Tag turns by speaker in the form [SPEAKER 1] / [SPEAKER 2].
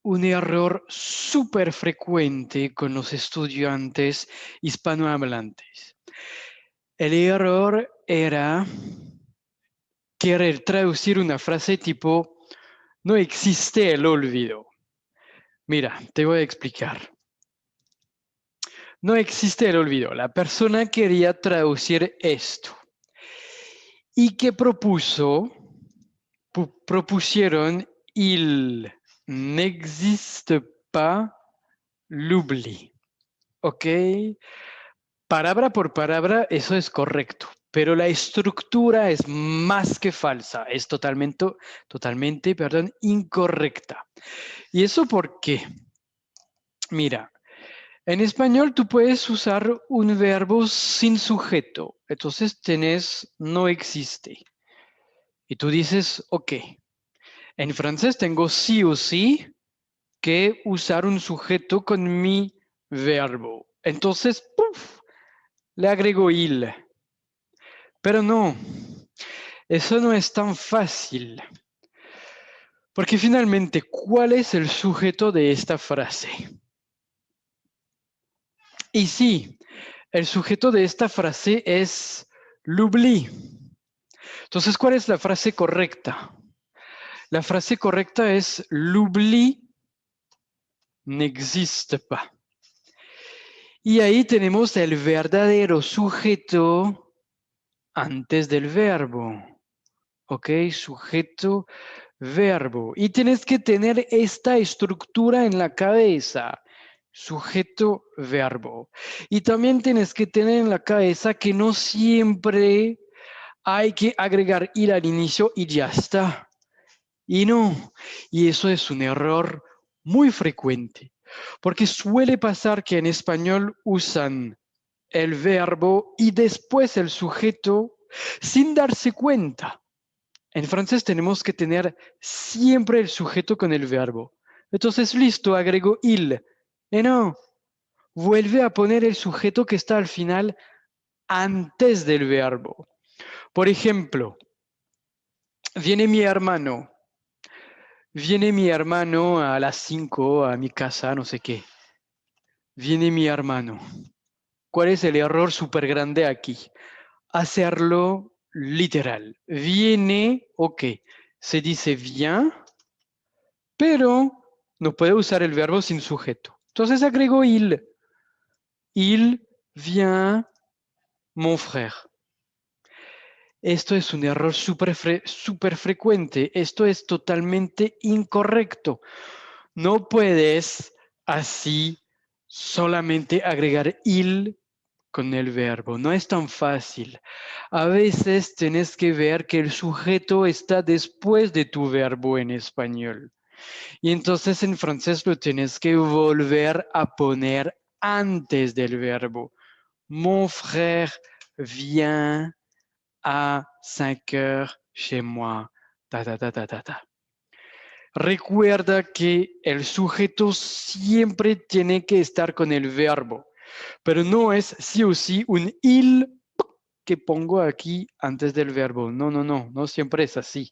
[SPEAKER 1] un error súper frecuente con los estudiantes hispanohablantes. El error era querer traducir una frase tipo, no existe el olvido. Mira, te voy a explicar. No existe el olvido. La persona quería traducir esto. ¿Y qué propusieron, il n'existe pas l'oubli. ¿Ok? Palabra por palabra, eso es correcto, pero la estructura es más que falsa, es totalmente, incorrecta. ¿Y eso por qué? Mira, en español tú puedes usar un verbo sin sujeto, entonces tenés no existe. Y tú dices, ok, en francés tengo sí o sí que usar un sujeto con mi verbo. Entonces, ¡puf!, le agrego il. Pero no, eso no es tan fácil. Porque finalmente, ¿cuál es el sujeto de esta frase? Y sí, el sujeto de esta frase es l'oubli. Entonces, ¿cuál es la frase correcta? La frase correcta es l'oubli n'existe pas. Y ahí tenemos el verdadero sujeto antes del verbo. ¿Ok? Sujeto, verbo. Y tienes que tener esta estructura en la cabeza. Sujeto, verbo. Y también tienes que tener en la cabeza que no siempre hay que agregar ir al inicio y ya está. Y no. Y eso es un error muy frecuente. Porque suele pasar que en español usan el verbo y después el sujeto sin darse cuenta. En francés tenemos que tener siempre el sujeto con el verbo. Entonces, listo, agrego il. No, vuelve a poner el sujeto que está al final antes del verbo. Por ejemplo, viene mi hermano. Viene mi hermano a las 5 a mi casa, no sé qué. Viene mi hermano. ¿Cuál es el error súper grande aquí? Hacerlo literal. Viene, ok. Se dice vient, pero no puede usar el verbo sin sujeto. Entonces agrego il. Il vient mon frère. Esto es un error súper frecuente. Esto es totalmente incorrecto. No puedes así solamente agregar il con el verbo. No es tan fácil. A veces tienes que ver que el sujeto está después de tu verbo en español. Y entonces en francés lo tienes que volver a poner antes del verbo. Mon frère vient à 5 heures chez moi. Ta, ta, ta, ta, ta, ta. Recuerda que el sujeto siempre tiene que estar con el verbo, pero no es sí o sí un il que pongo aquí antes del verbo. No, no siempre es así.